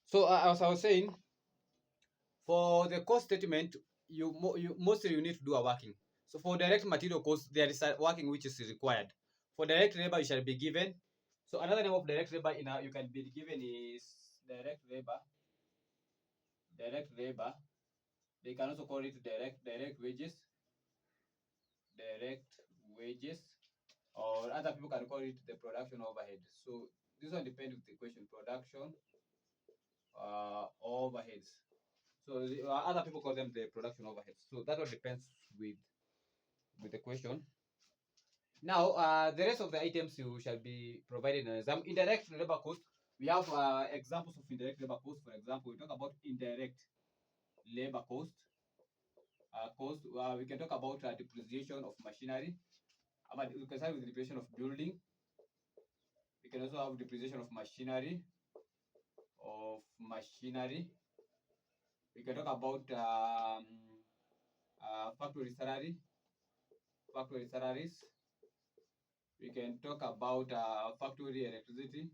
So as I was saying, for the cost statement, you mostly you need to do a working. So for direct material cost, there is a working which is required. For direct labor, you shall be given. So another name of direct labor in you can be given is direct labor. Direct labor. They can also call it direct wages. Direct wages, or other people can call it the production overhead. So this one depends with the question production overheads. So other people call them the production overheads. So that one depends with the question. Now, the rest of the items you shall be provided an exam. Indirect labor cost. We have examples of indirect labor cost. For example, we talk about indirect labor cost. We can talk about depreciation of machinery. We can start with depreciation of building. We can also have depreciation of machinery. We can talk about factory salaries. We can talk about factory electricity.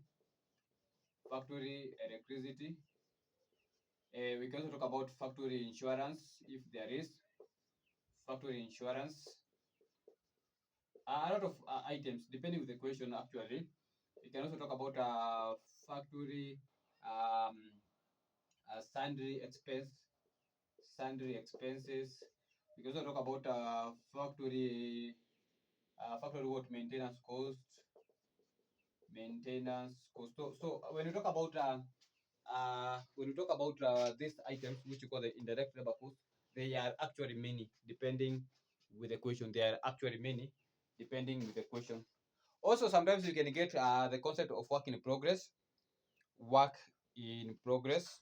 We can also talk about factory insurance if there is factory insurance. A lot of items depending with the question actually. We can also talk about factory sundry expenses. We can also talk about factory what maintenance cost. So when we talk about these items which you call the indirect labor cost, they are actually many depending with the question. They are actually many depending with the question. Also, sometimes you can get the concept of work in progress. Work in progress.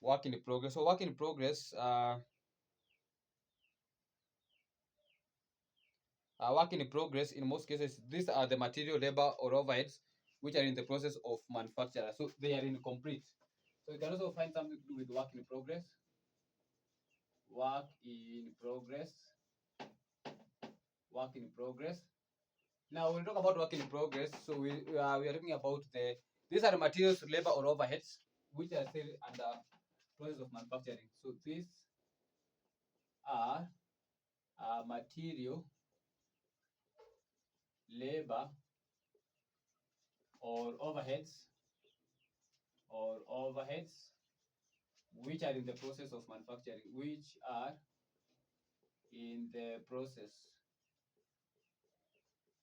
Work in progress. So work in progress. Work in progress. In most cases, these are the material, labor, or overheads which are in the process of manufacture. So they are incomplete. So you can also find something to do with work in progress. Work in progress. Work in progress. Now we'll talk about work in progress. So we are talking about these are the materials, labor, or overheads which are still under process of manufacturing. So these are material, labor, or overheads which are in the process of manufacturing, which are in the process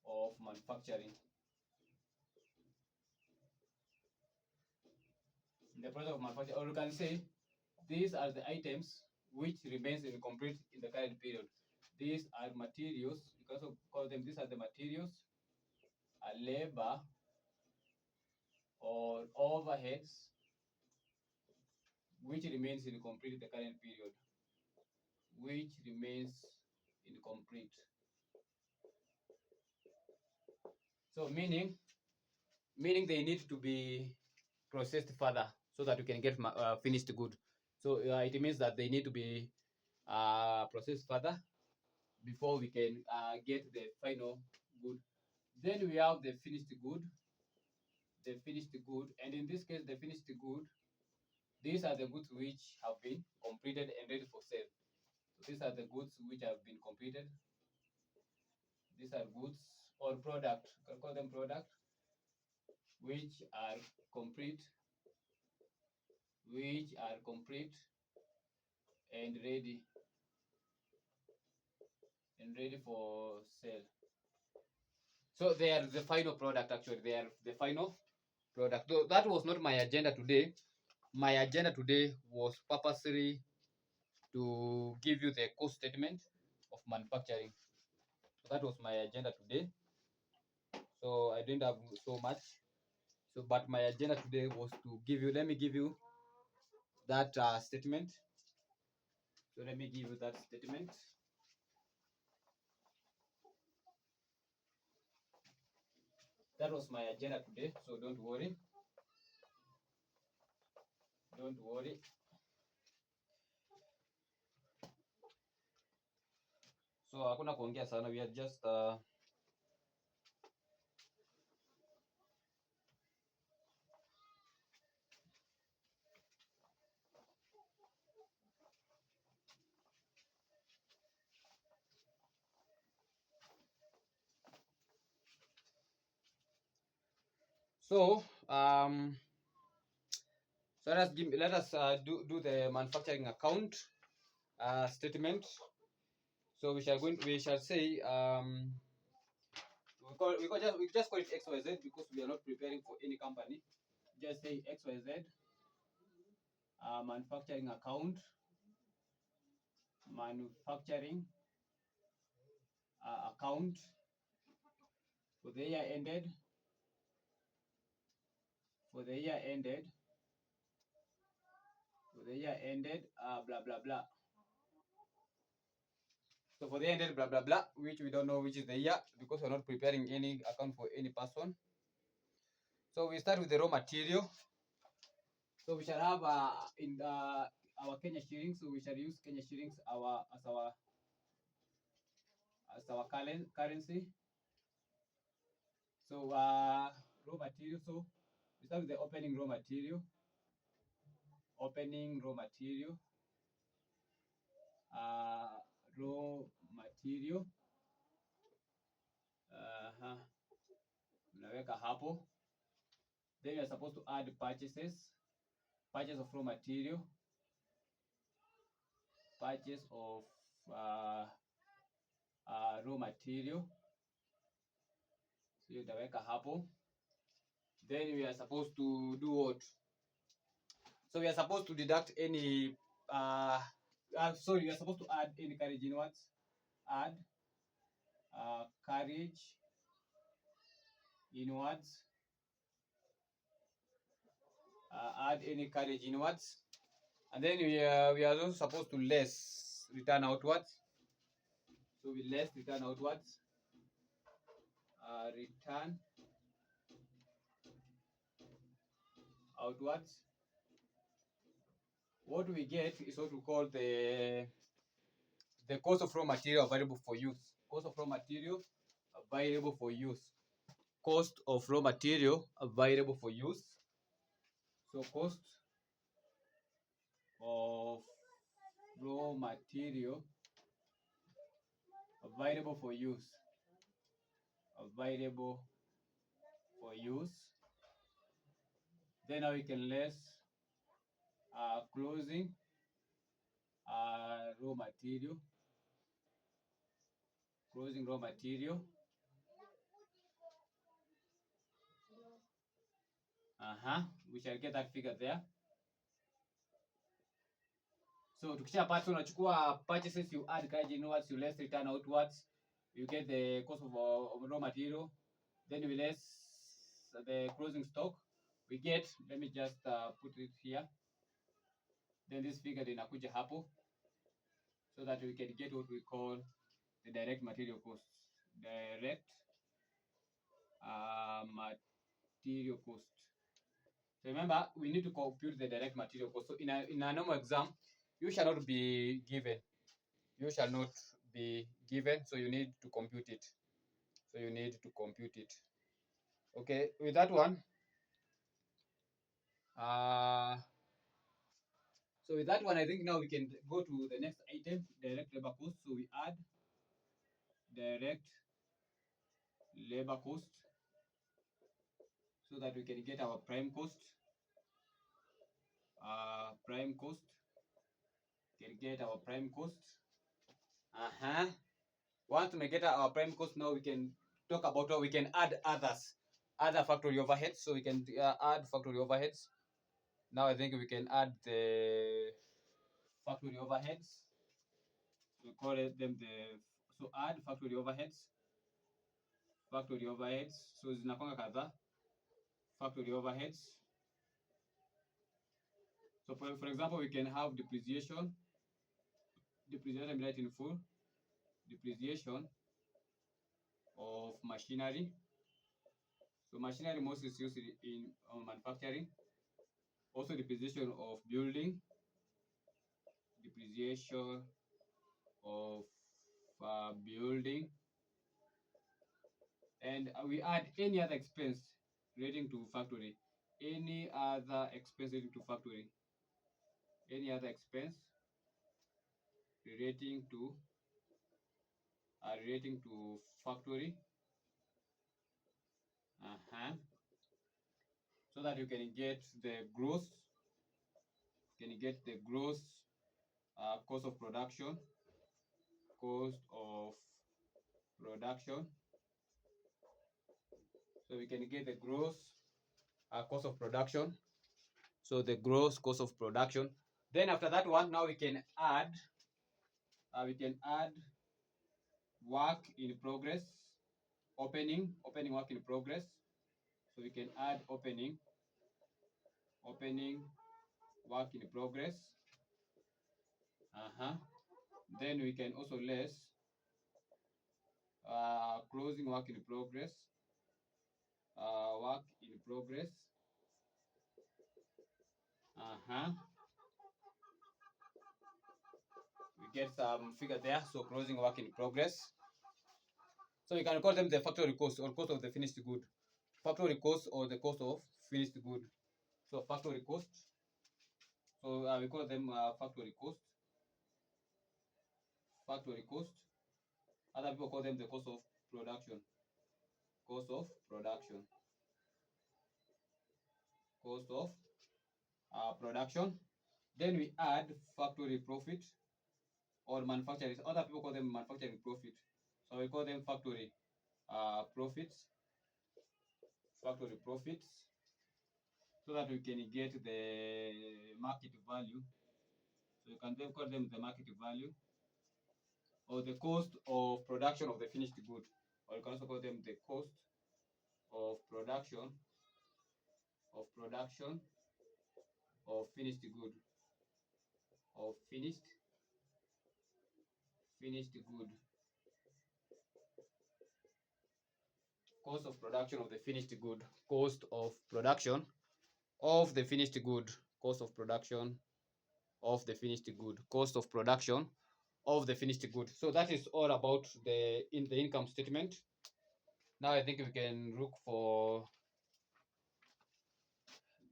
of manufacturing. In the process of manufacturing, or you can say these are the items which remains incomplete in the current period. These are materials. You can also call them. These are the materials, labor, or overheads which remains incomplete in the current period. Which remains incomplete. So meaning they need to be processed further so that you can get finished good. So it means that they need to be processed further before we can get the final good. Then we have the finished good. And in this case, the finished good, these are the goods which have been completed and ready for sale. So these are the goods which have been completed. These are goods or product. You can call them product, which are complete, and ready for sale. So they are the final product. Actually, they are the final product. Though that was not my agenda today. My agenda today was purposely to give you the cost statement of manufacturing. So that was my agenda today. So I didn't have so much. So, but my agenda today was to give you. Let me give you that statement. So let me give you that statement. That was my agenda today. So don't worry. Don't worry. So hakuna kuongea sana. We are just So so let us do the manufacturing account statement. So we shall say we just call it XYZ because we are not preparing for any company. Just say XYZ manufacturing account, manufacturing account for the year ended, for the year ended, for the year ended, blah blah blah. So for the ended blah blah blah, which we don't know which is the year because we're not preparing any account for any person. So we start with the raw material. So we shall have in our Kenya shillings. So we shall use Kenya shillings as our currency. So raw material. So we start with the opening raw material. Opening raw material. Raw material. Unaweka hapo. Then you are supposed to add purchases. Purchase of raw material. Purchase of raw material. So utaweka hapo. Then we are supposed to do what? So we are supposed to deduct any sorry, we are supposed to add any carriage inwards. Add carriage inwards. Add any carriage inwards. And then we are also supposed to less return outwards. So we less return outwards. Return outwards. What we get is what we call the cost of raw material available for use. Cost of raw material available for use. Cost of raw material available for use. So cost of raw material available for use. Available for use. Then now we can less closing raw material. Closing raw material. We shall get that figure there. So tukishapata unachukua purchases, you add carriage inwards, you less return outwards, you get the cost of raw material, then we less the closing stock. We get, let me just put it here. Then this figure inakuja hapo, so that we can get what we call the direct material costs. Direct material cost. So remember, we need to compute the direct material cost. So in a normal exam, you shall not be given. You shall not be given, so you need to compute it. So you need to compute it. Okay, with that one, so with that one, I think now we can go to the next item, direct labor cost. So we add direct labor cost so that we can get our prime cost. Prime cost. Can get our prime cost. Once we get our prime cost, now we can talk about how we can add other factory overheads. So we can add factory overheads. Now I think we can add the factory overheads. We call them so add factory overheads. Factory overheads. So zinakwanga kadhaa. Factory overheads. So for example, we can have depreciation. Depreciation right in full. Depreciation of machinery. So machinery mostly is used in manufacturing. Also depreciation of building. Depreciation of building. And we add any other expense relating to factory. Any other expense relating to factory. Any other expense relating to factory. so that you can get the gross. You can get the gross cost of production, cost of production. So we can get the gross cost of production. So the gross cost of production. Then after that one, now we can add work in progress, opening work in progress. So we can add opening work in progress. Then we can also less closing work in progress. Work in progress. We get some figure there. So closing work in progress. So you can call them the factory cost or cost of the finished good. Factory cost or the cost of finished good. So factory cost. So we call them factory cost. Factory cost. Other people call them the cost of production. Cost of production. Cost of production. Then we add factory profit or manufacturing. Other people call them manufacturing profit. So we call them factory profits. Factory profits. So that we can get the market value. So you can then call them the market value or the cost of production of the finished good. Or you can also call them the cost of production of finished good. Of finished good. Cost of production of the finished good. Cost of production of the finished good. Cost of production of the finished good. Cost of production of the finished good. So that is all about the income statement. Now I think we can look for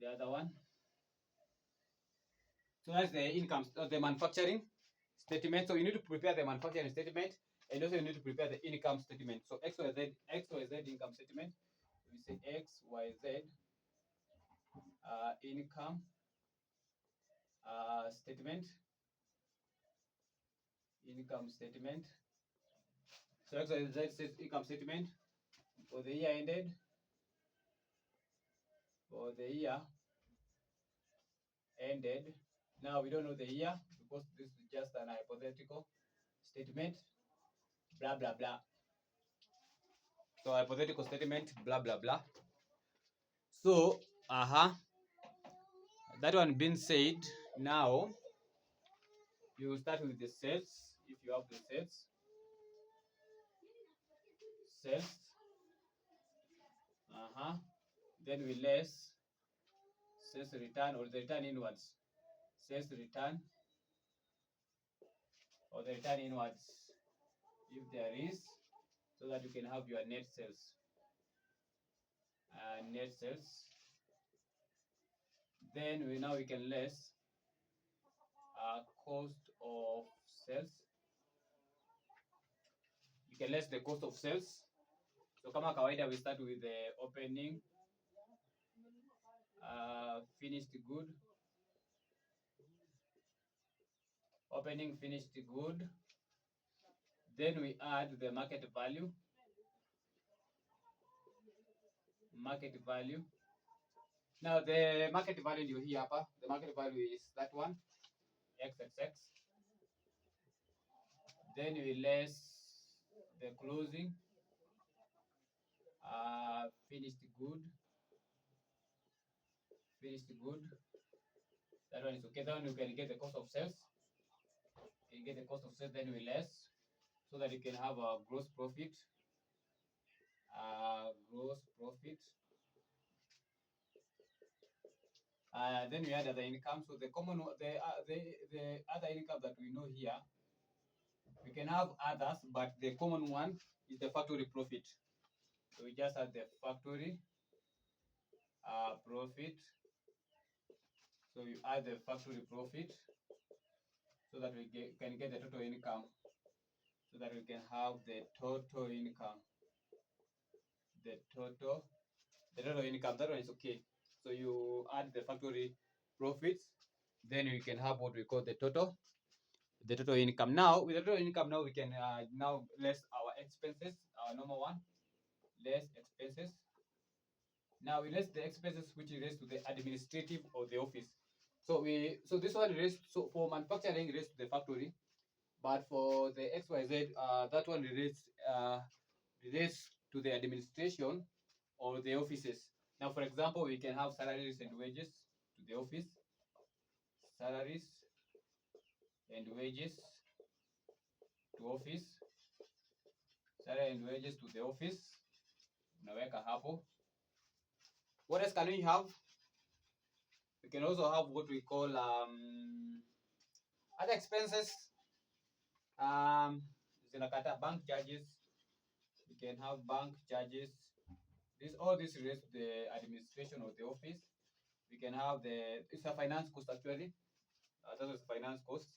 the other one. So that's the income, the manufacturing statement. So you need to prepare the manufacturing statement, and also you need to prepare the income statement. So XYZ income statement. We say XYZ income statement. Income statement. So XYZ says income statement for the year ended. For the year ended. Now we don't know the year because this is just an hypothetical statement. Blah blah blah. So hypothetical statement. Blah blah blah. So that one being said, now you start with the sales. If you have the sales, then we less sales return or the return inwards. Sales return or the return inwards, if there is, so that you can have your net sales. Net sales. Then we can less cost of sales. You can less the cost of sales. So kama kawaida, we start with the opening finished good. Opening finished good. Then we add the market value. Market value. Now the market value you hear, the market value is that one, XXX. Then we less the closing finished good. Finished good. That one is okay. Then you can get the cost of sales. You can get the cost of sales. Then we less, so that you can have a gross profit. Gross profit. Then we add other income. So the common, the other income that we know here, we can have others, but the common one is the factory profit. So we just add the factory profit. So you add the factory profit, so that we can get the total income, so that we can have the total income. The total income, that one is okay. So you add the factory profits, then we can have what we call the total income. Now with the total income, now we can now less our expenses, our normal one, less expenses. Now we less the expenses which relates to the administrative or the office. So this one relates, so for manufacturing relates to the factory, but for the XYZ, that one relates to the administration or the offices. Now, for example, we can have salaries and wages to the office, salaries and wages to office, salary and wages to the office. Unaweka hapo. What else can we have? We can also have what we call other expenses. Zinakata bank charges. We can have bank charges. All this relates to the administration of the office. We can have it's a finance cost actually. That is finance cost.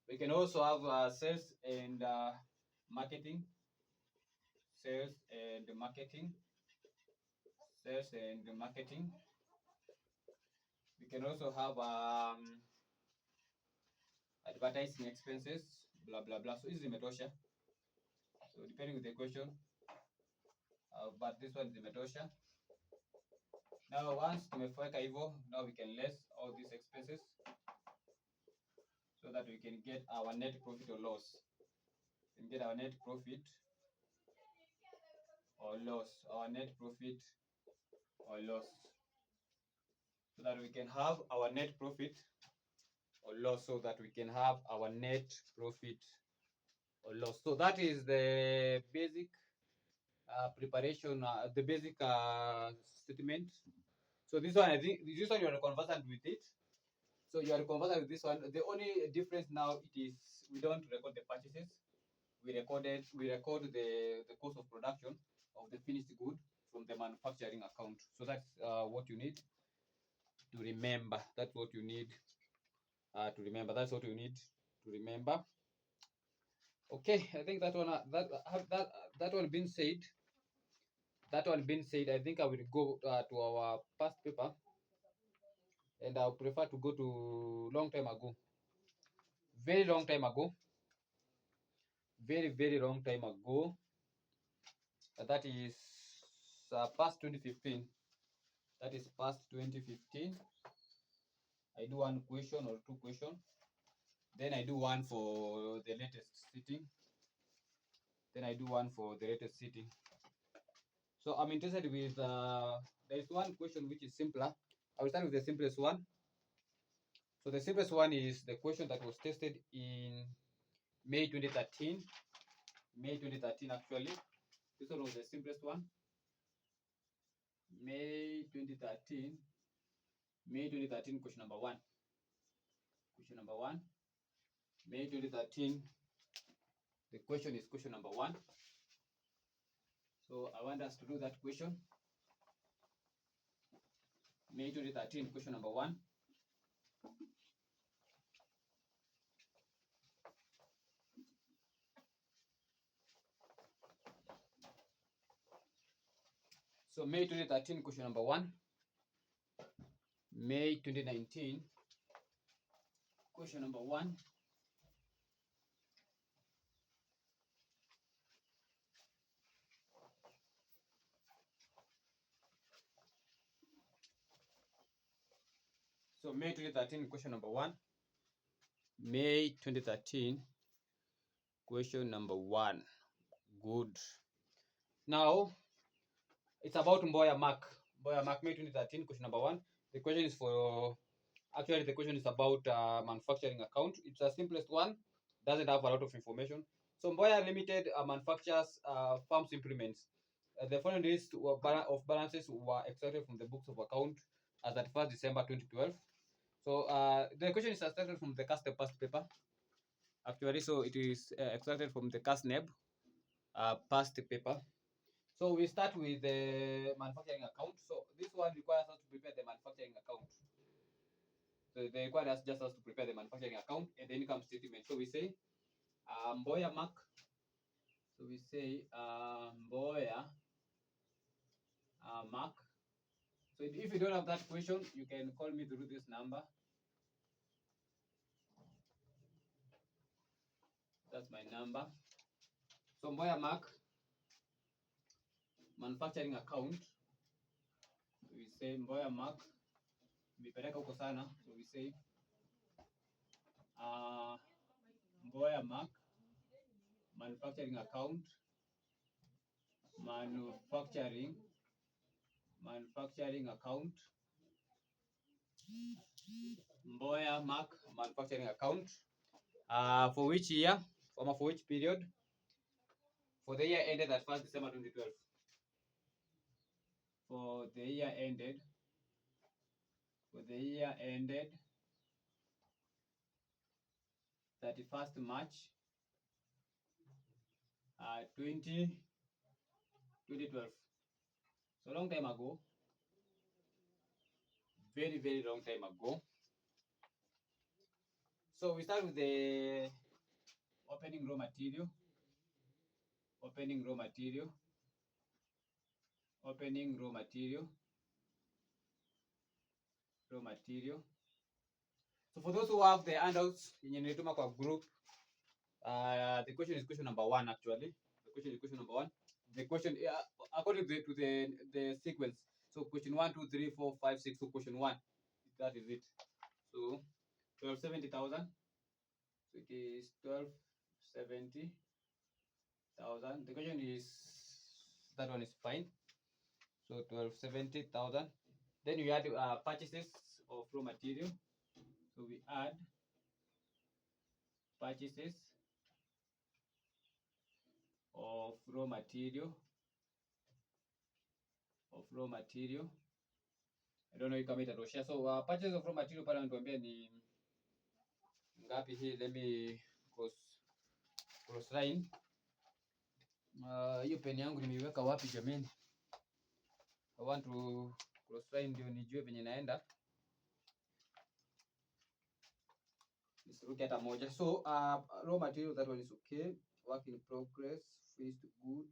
We can also have sales and marketing. Sales and marketing. Sales and marketing. We can also have advertising expenses, blah blah blah. So hizi zimetosha. So depending with the question, but this one is zimetosha. Now once tumefika hivyo, now we can less all these expenses so that we can get our net profit or loss. We can get our net profit or loss, our net profit or loss, so that we can have our net profit or loss, so that we can have our net profit or loss. So that is the basic preparation, the basic statement. So this one, I think this one you are conversant with it. So you are conversant with this one. The only difference now it is we don't record the purchases. We record the cost of production of the finished good from the manufacturing account. So that's what you need to remember. That's what you need to remember. That's what you need to remember. Okay, I think that one that one being said. That one being said, I think I will go to our past paper, and I prefer to go to long time ago, very long time ago, very long time ago. That is past 2015. That is past 2015. I do one question or two questions. Then I do one for the latest sitting. Then I do one for the latest sitting. So I'm interested with, there is one question which is simpler. I will start with the simplest one. So the simplest one is the question that was tested in May 2013. May 2013 actually. This one was the simplest one. May 2013. May 2013 question number 1. Question number 1. May 2013. The question is question number 1. So I want us to do that question. May 2013, question number 1. So May 2013, question number 1. May 2019, question number 1. So May 2013, question number 1. May 2013, question number 1. Good. Now, it's about Mboya Mark. Mboya Mark, May 2013, question number 1. The question is actually the question is about manufacturing account. It's the simplest one. Doesn't have a lot of information. So Mboya Limited manufactures farms implements. The following list of balances were extracted from the books of account as at 1st December 2012. So the question is extracted from the cast past paper. Actually, so it is extracted from the CASNEB past paper. So we start with the manufacturing account. So this one requires us to prepare the manufacturing account. So they require us just us to prepare the manufacturing account and the income statement. So we say Mboya Mark. So we say Mboya Mark. So if you don't have that question, you can call me through this number. That's my number. So Mboya Mark, manufacturing account. We say Mboya Mark, imepeleka huko sana. So we say Mboya Mark, manufacturing account, manufacturing account, Mboya Mark, manufacturing account. For which year? For which period? For the year ended at 1st December 2012. For the year ended 31st March 2012. So long time ago, very, very long time ago. So we start with the opening raw material. So for those who have the handouts in your group, the question is question number 1 actually. The question is question number 1. The question according to the sequence. So question 1, 2, 3, 4, 5, 6. So question 1. That is it. So 1270,000. So it is 1270,000. The question is that one is fine. So 1270,000. Then we add purchases of raw material. So we add purchases of raw material. I don't know if you can. So purchases of raw material pale natuambia ni ngapi hii? Let me cross line. Hiyo pen yangu nimeiweka wapi jameni? I want to cross line ndio nijue venye naenda. Nisiruke hata moja. So raw material, that one is okay. Work in progress, finished good.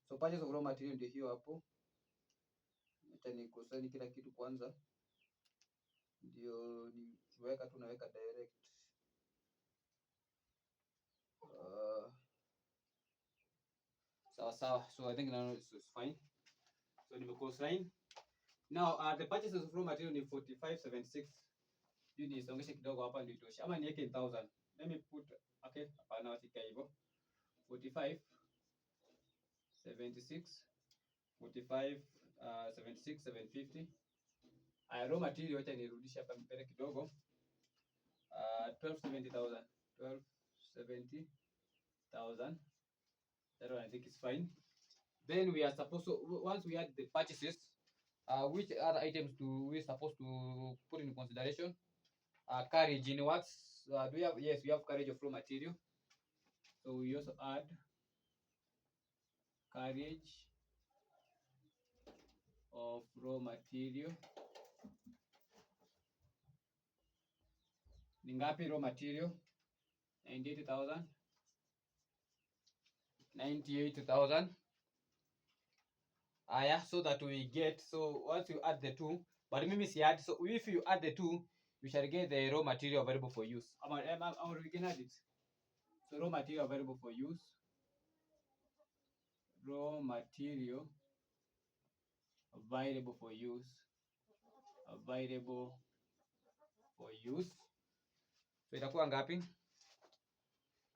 So purchase of raw material ndio hiyo hapo. Acha ni cross line kila kitu kwanza. Ndio niweka tu, naweka direct. Sawa. So I think now it's fine. So nime cross line. Now the purchases of raw material ni 4576. Hii ni songeshe kidogo hapa ndio itoshe. Ama niweke in 1000. Let me put okay, hapana wasika hivyo. 45 76 45 76 750. Raw material acha nirudishe hapa mbele kidogo. 1270,000. 1270,000. That one I think is fine. Then we are supposed to, once we add the purchases, which other items do we supposed to put in consideration? Carriage in works. Do we have? Yes, we have carriage of raw material. So we also add carriage of raw material. Ningapi raw material? 98,000. 98,000. So that we get, so once you add the two, but mimi si add, so if you add the two, you shall get the raw material available for use. Or we can add it. So raw material available for use. Raw material available for use. So itakuwa ngapi?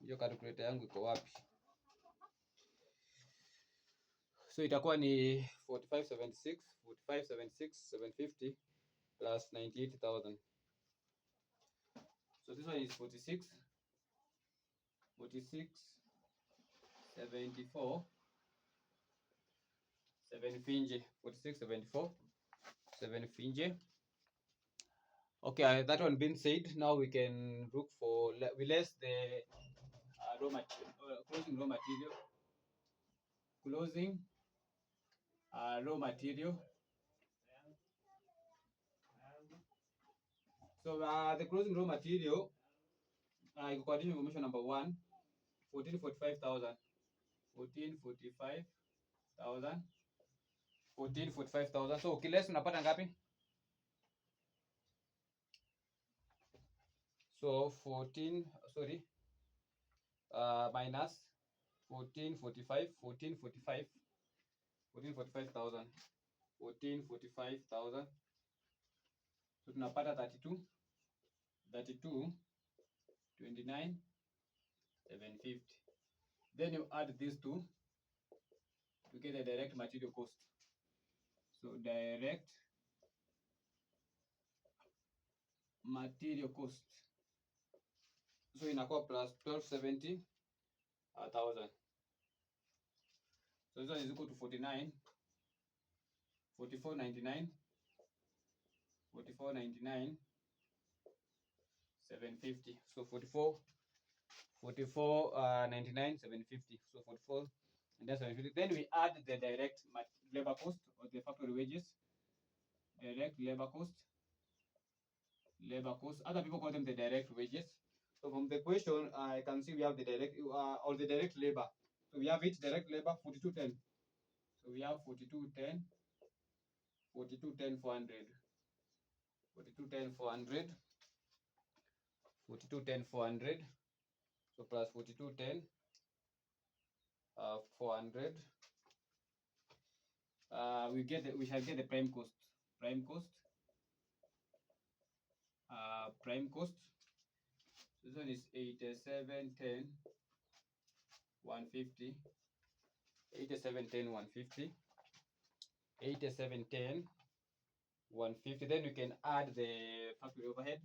Hiyo calculator yangu iko wapi? So itakuwa ni 4576 plus 98,000. So this one is 46 74 7 finje. 46 74 7 finje. Okay, that one being said, now we can look for, we less the raw material, closing raw material. So the closing raw material, according to information number 1, 1445,000. 1445,000. 45,000. So ukiless unapata ngapi? So 14, sorry, minus 1445, 1445,000, 1445,000. So tunapata 32, 29, 750. Then you add these two to get the direct material cost. So direct material cost. So inakuwa plus 1270,000. So this one is equal to 49, 4499, 4499, 750. So 99, 750. So 44 and that's 750. Then we add the direct labor cost or the factory wages. Direct labor cost. Labor cost. Other people call them the direct wages. So from the question, I can see we have the direct or the direct labor. So we have it direct labor 4210. So we have 4210, 4210 400, 4210 400, 4210 400. So plus 4210 400. We shall get the prime cost. Prime cost. Prime cost. This one is 8710 150. 8710 150. 8710 150. Then we can add the factory overhead.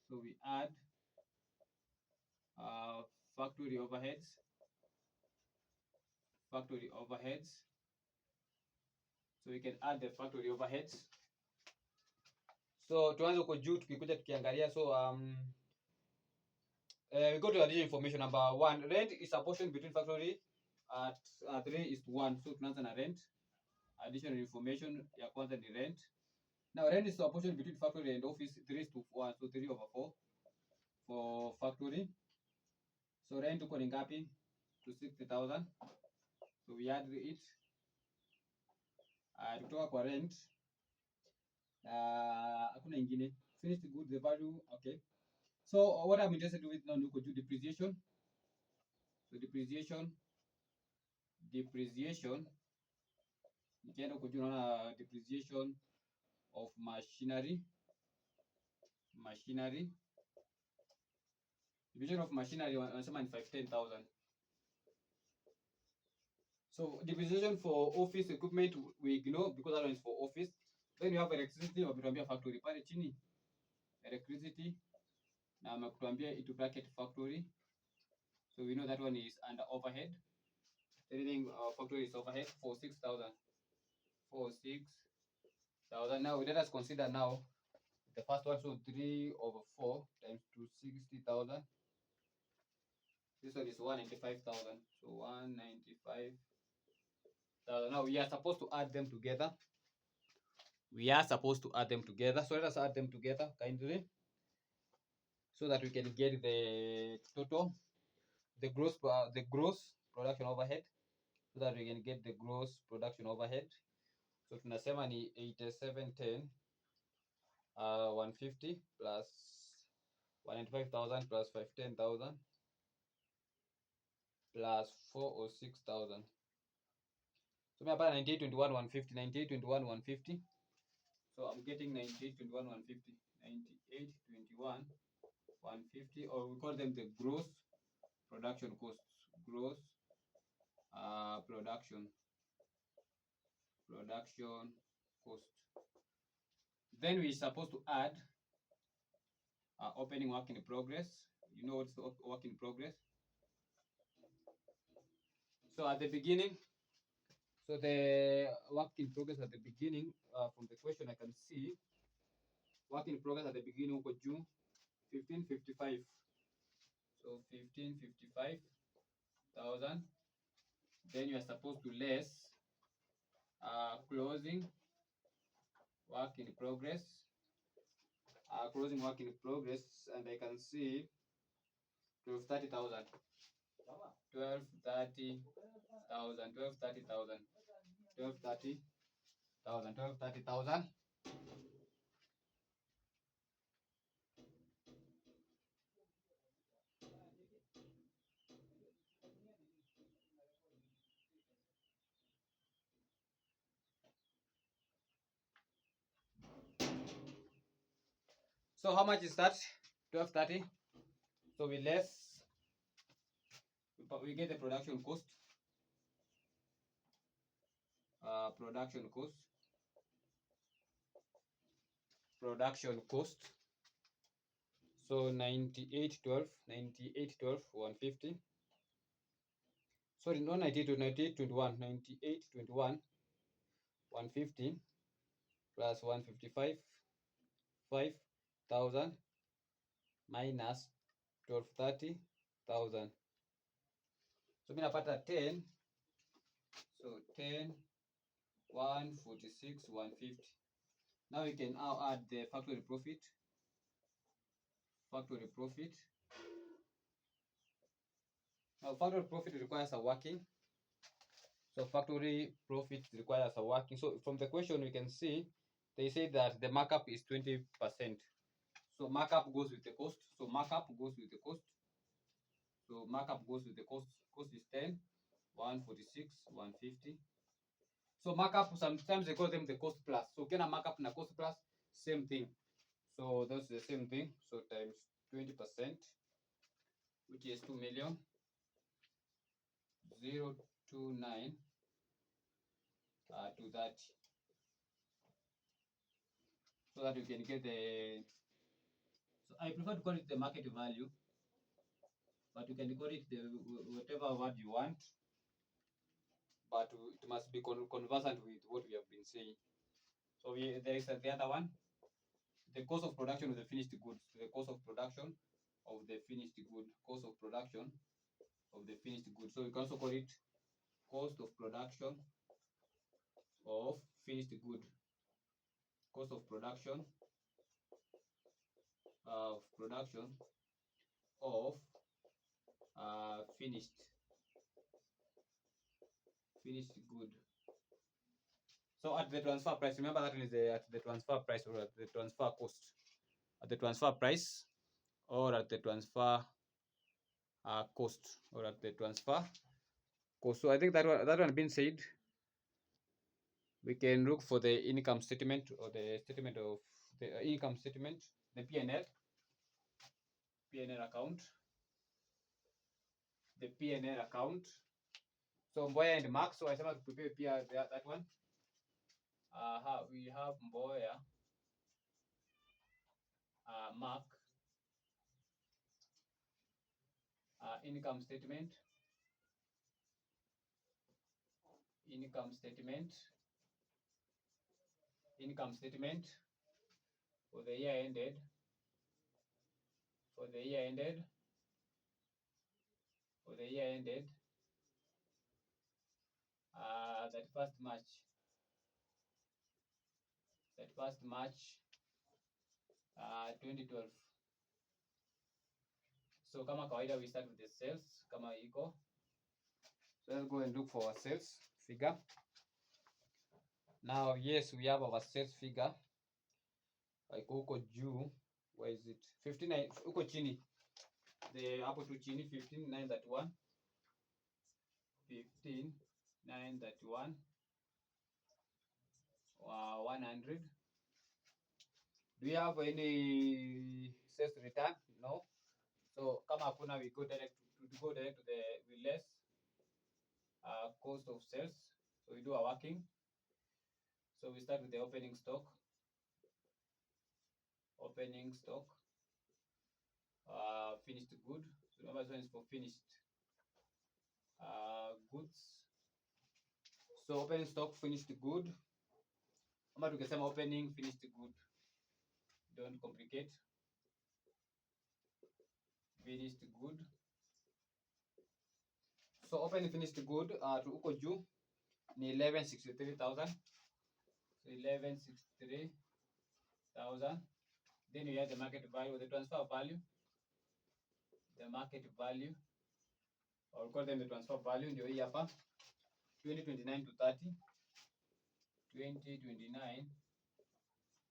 So we add factory overheads. Factory overheads. So we can add the factory overheads. So tuanze huko juu tukikuja tukiangalia. So we go to additional information. Number 1, rent is apportioned between factory at 3:1. So tunaanza na rent. Additional information ya kwanza ni rent. Now rent is apportioned between factory and office 3:1. So 3/4 for factory. So rent uko ni ngapi? To 60,000. So we add it. Kutoka kwa rent hakuna ingine. Finished good, the value. Okay. So what I'm interested with now nuko juu depreciation. So depreciation nikienda huko juu naona depreciation of machinery. Depreciation of machinery wanasema ni 510,000. So depreciation for office equipment we ignore because that one is for office. Then you have electricity, wametuambia factory pale chini. Electricity na wametuambia into bracket factory. So we know that one is under overhead. Anything factory is overhead for 6,000. For 6,000. Now let us consider now the first one. So 3/4 times 260,000. This one is 195,000. So 195,000. Now we are supposed to add them together. So let us add them together kindly, so that we can get the total, the gross production overhead. So that we can get the gross production overhead. So tunasema ni 8710 150 plus 195,000 plus 510,000 plus 406,000. So me apata 9821 150, 9821 150. So I'm getting 9821 150, 9821 150, or we call them the gross production costs. Gross production cost. Then we're supposed to add opening work in progress. You know what's the work in progress? So at the beginning, so the work in progress at the beginning, from the question I can see, work in progress at the beginning uko juu 1555. So 1555,000. Then you are supposed to less closing work in progress. Closing work in progress, and I can see 1230,000. 1230,000. 1230,000. 1230,000. 30,000. So how much is that? 1230. So we less, we get the production cost. Production cost. So 9812, 150. Sorry, not 98, 9821, 9821, 150 plus 155, 5,000 minus 1230,000. So mimi napata 10. So 10, 146, 150. Now we can now add the factory profit. Factory profit. Now factory profit requires a working. So factory profit requires a working. So from the question we can see they say that the markup is 20%. So markup goes with the cost. So markup goes with the cost. So markup goes with the cost. Cost is 10, 146, 150. So markup, sometimes they call them the cost plus. So can a markup na cost plus, same thing. So that's the same thing. So times 20%, which is 2 million 029 to that. So that you can get the, so I prefer to call it the market value, but you can call it the whatever word you want, but it must be conversant with what we have been saying. So there is the other one, the cost of production of the finished goods, the cost of production of the finished good, cost of production of the finished good. So you can also call it cost of production of finished good, cost of production of finished good. So at the transfer price, remember that is at the transfer price or at the transfer cost, at the transfer price or at the transfer cost or at the transfer cost. So I think that one being said, we can look for the income statement or the statement of the income statement, the P&L account, the P&L account. So Mboya and Mark. So I said to prepare that one. We have Mboya, Mark, income statement for the year ended, for the year ended 31st March, 2012. So kama kawaida we start with the sales kama iko. So let's go and look for our sales figure. Now yes, we have our sales figure. Like huko juu, where is it? 59 huko chini. The hapo tu chini 15,931. 15,931. 100. Do you have any sales return? No. So kama hakuna, we go direct to the less cost of sales. So we do a working. So we start with the opening stock. Finished good. So number one is for finished goods. So opening stock, finished good. Ama tukisema opening finished good, don't complicate. Finished good. So opening finished good to uko juu ni 1163,000. So 1163,000. Then you have the market value, the transfer value. The market value, or call them the transfer value, ndio hii hapa 2029 to 30. 20, 29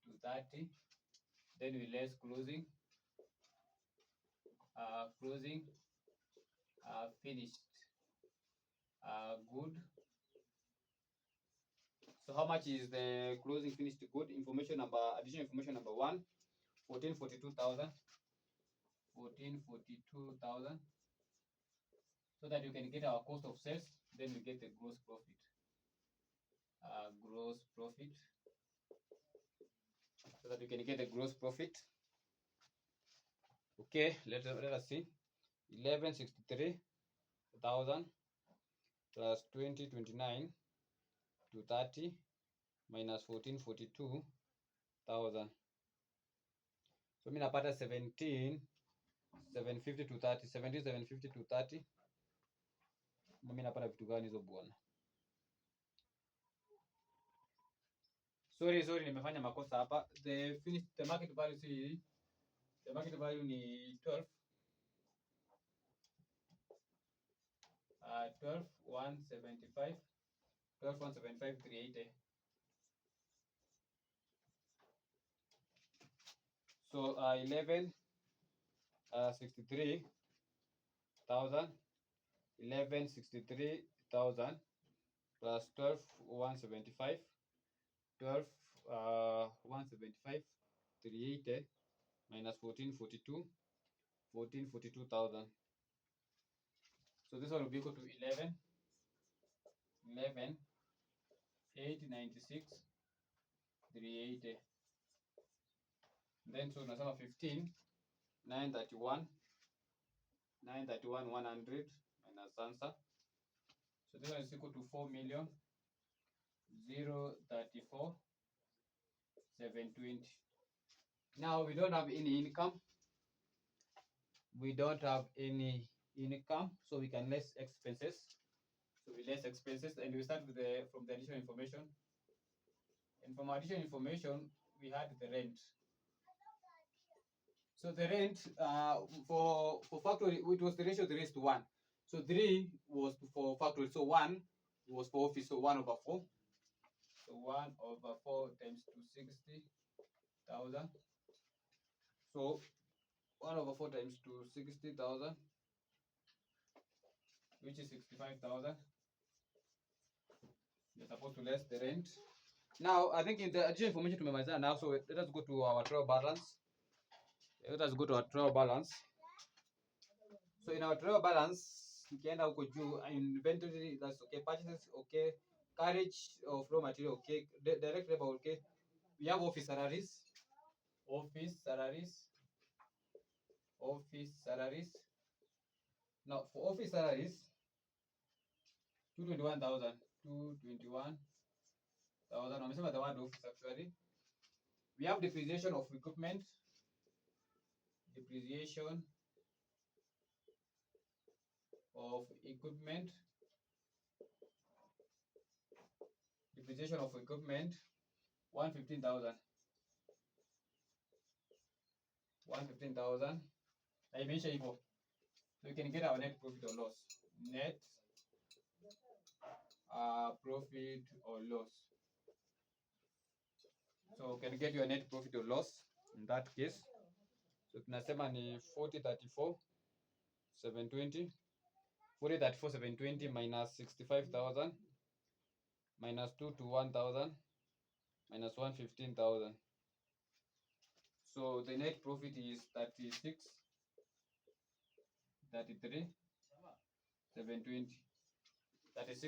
to 30. Then we less closing, finished, good. So how much is the closing finished good? Information number, additional information number 1, 1442,000. 1442,000, so that you can get our cost of sales, then we get the gross profit. So that you can get the gross profit. Okay, let us see. 1163,000 plus 2029 to 30 minus 1442,000. So mimi napata 17,750 to 30. 17,750 to 30. Mimi napata vitu gani hizo bwana? Sorry, nimefanya makosa hapa. The market value si, the market value ni 12 175 380. So 1163,000 plus 12 175 380 minus 1442,000. So this one will be equal to 896 380. Then so unasema 15 931 100 minus answer. So this one is equal to 4,034,720. Now we don't have any income. So we can less expenses. So we less expenses, and we start with from the additional information. And from additional information, we had the rent. So the rent for factory, it was the ratio 3:1. So 3 was for factory, so 1 was for office, so 1/4. So 1/4 times 260,000. So 1/4 times 260,000, which is 65,000. You're supposed to less the rent. Now I think in the additional information tumemaliza now, so let us go to our trial balance. So in our trial balance, ukienda huko juu, inventory, that's okay, purchases okay, carriage of raw material okay, direct labor okay. We have office salaries. Now for office salaries, 221,000. Wamesema the word office actually. We have depreciation of equipment. Depreciation of equipment, 115,000. Na imeisha hivyo. So you can get our net profit or loss. Net profit or loss. So you can get your net profit or loss in that case. So tunasema ni 4034,720. 4034,720 minus 65,000 minus 221,000 minus 115,000. So the net profit is 36,720. 720. That is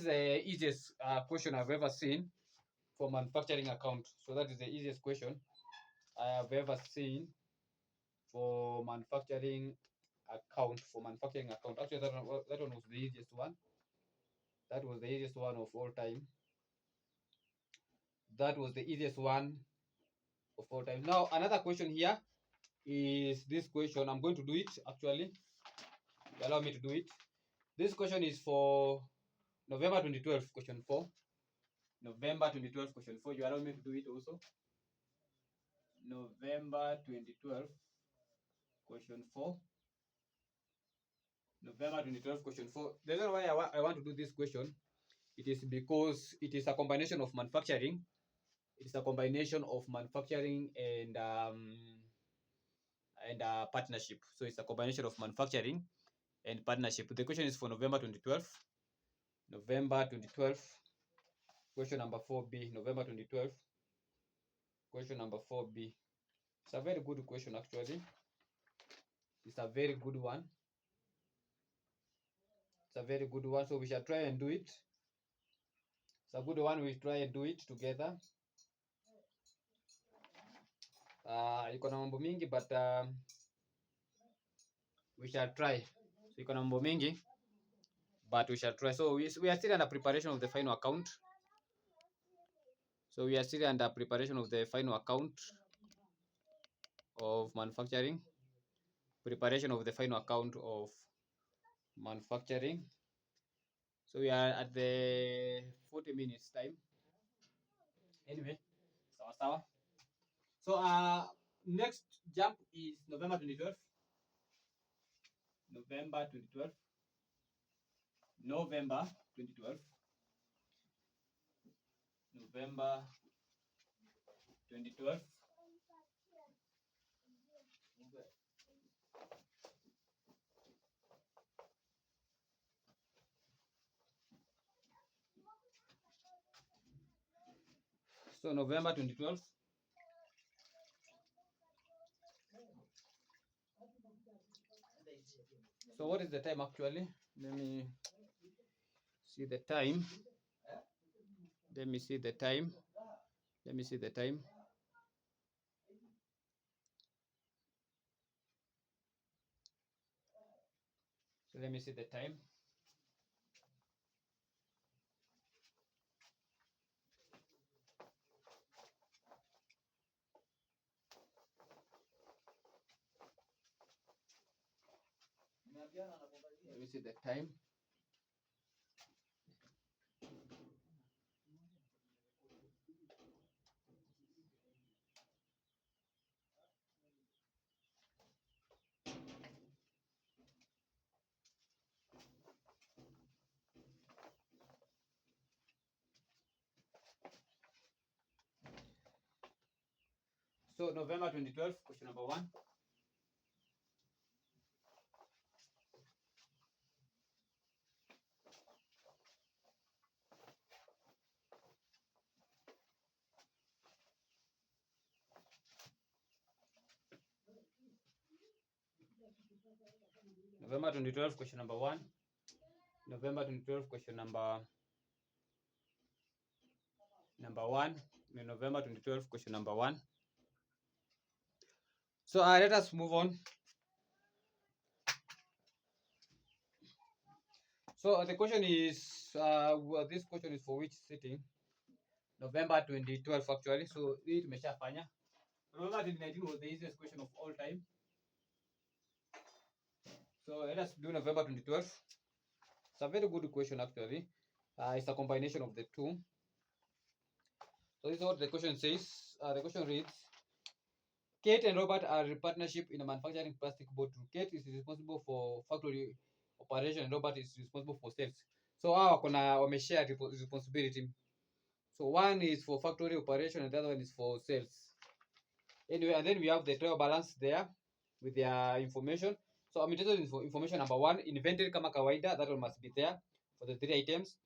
the easiest question I've ever seen for manufacturing account. So that is the easiest question I have ever seen for manufacturing account. Actually, that one was the easiest one. That was the easiest one of all time. Now another question here is this question. I'm going to do it actually. Allow me to do it. This question is for November 2012, question 4. November 2012, question 4. You allow me to do it also. November 2012, question 4. November 2012 question 4. The reason why I want to do this question, it is because it is a combination of manufacturing. It is a combination of manufacturing and partnership. So it's a combination of manufacturing and partnership. The question is for November 2012. November 2012. Question number 4B. November 2012. Question number 4B. It's a very good question actually. It's a very good one. It's a very good one. So we shall try and do it. It's a good one. We try and do it together. Iko na mambo mingi but we shall try. So iko na mambo mingi but we shall try. So we are still under preparation of the final account. So we are still under preparation of the final account of manufacturing. Preparation of the final account of manufacturing. So we are at the 40 minutes time. Anyway, sawa sawa. So next jump is November 2012. November 2012. November 2012. November 2012. So November 2012. So what is the time actually? Let me see the time. Let me see the time. Let me see the time. So let me see the time. Let me see the time. So November 2012, question number 1. November 2012, question number 1. November 2012, question number 1. November 2012, question number 1. So let us move on. So the question is, this question is for which sitting? November 2012 actually. So hii tumeshafanya. November 2019 was the easiest question of all time. So let us do November 2012. It's a very good question actually. It's a combination of the two. So this is what the question says. The question reads, Kate and Robert are in partnership in a manufacturing plastic bottle. Kate is responsible for factory operation and Robert is responsible for sales. So hawa wameshare responsibility. So one is for factory operation and the other one is for sales. Anyway, and then we have the trial balance there with their information. So I'm interested in information number 1, inventory kama kawaida, that one must be there for the 3 items.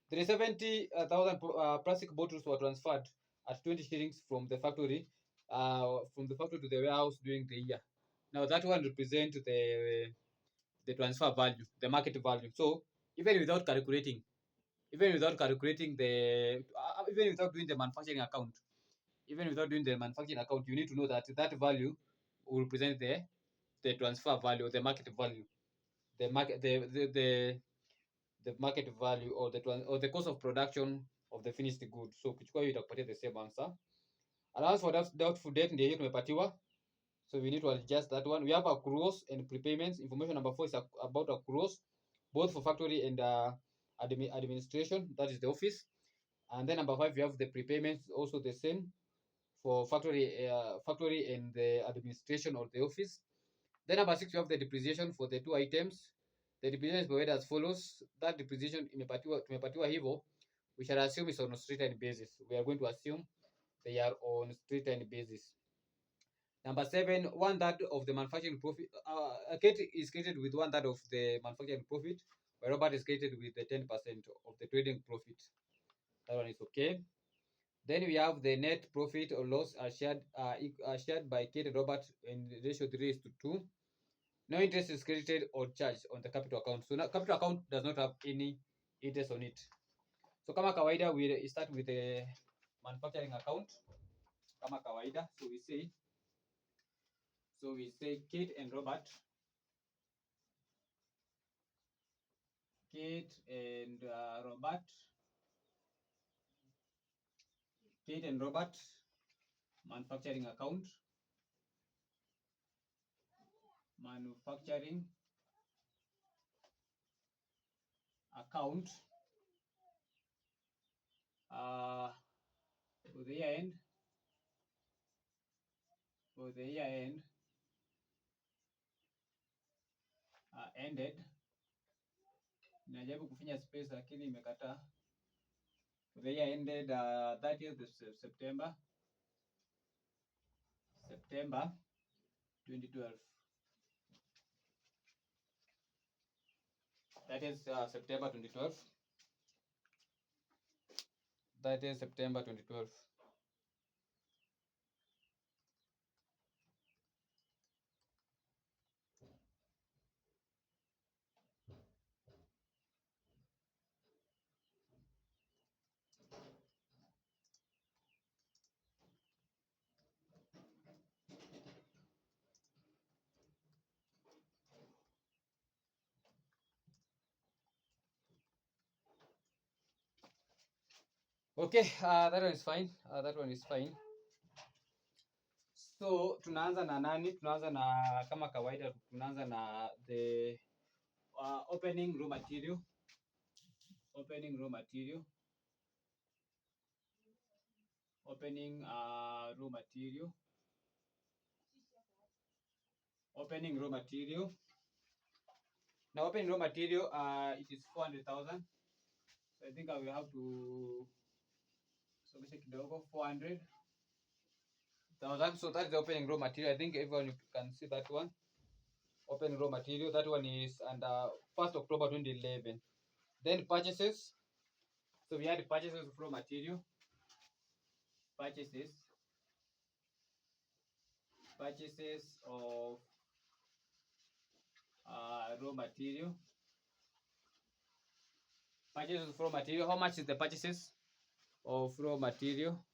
370,000 plastic bottles were transferred at 20 shillings from the factory to the warehouse during the year. Now that one represents the transfer value, the market value. So even without calculating even without doing the manufacturing account, you need to know that that value will represent the transfer value, the market value, the market value, or the cost of production of the finished good. So kuchukua hiyo itakupatia the same answer. Allowance for doubtful debt ndio hiyo tumepatiwa. So we need to adjust that one. We have accruals and prepayments. Information number 4 is about accruals, both for factory and administration, that is the office. And then number 5, we have the prepayments, also the same for factory and the administration or the office. Then number 6, we have the depreciation for the 2 items. The depreciation is provided as follows. That depreciation tumepatiwa hivyo, we shall assume is on a straight line basis. We are going to assume they are on straight line basis. Number 7, 1/3 of the manufacturing profit. Kate is created with 1/3 of the manufacturing profit, where Robert is created with the 10% of the trading profit. That one is okay. Then we have the net profit or loss shared by Kate and Robert in ratio 3:2. No interest is credited or charged on the capital account. So now capital account does not have any interest on it. So kama kawaida, we start with the manufacturing account. Kama kawaida, so we say Kate and Robert. Kate and Robert. Kate and Robert manufacturing account. Manufacturing account for the year end. For the year end ended. Najaribu kufinya space lakini imekataa. For the year ended 30th of September 2012. That is September 2012. That is September 2012. Okay, that one is fine. That one is fine. So tunaanza na nani? Tunaanza na kama kawaida, tunaanza na the opening raw material. Opening raw material. Opening raw material. Opening raw material. Now opening raw material, it is 400,000. So I think I will have to somesha kidogo 400,000. So that's the opening raw material. I think everyone can see that one. Opening raw material. That one is under 1st October 2011. Then purchases. So we had purchases of raw material. Purchases of raw material. Purchases of raw material. How much is the purchases of raw material?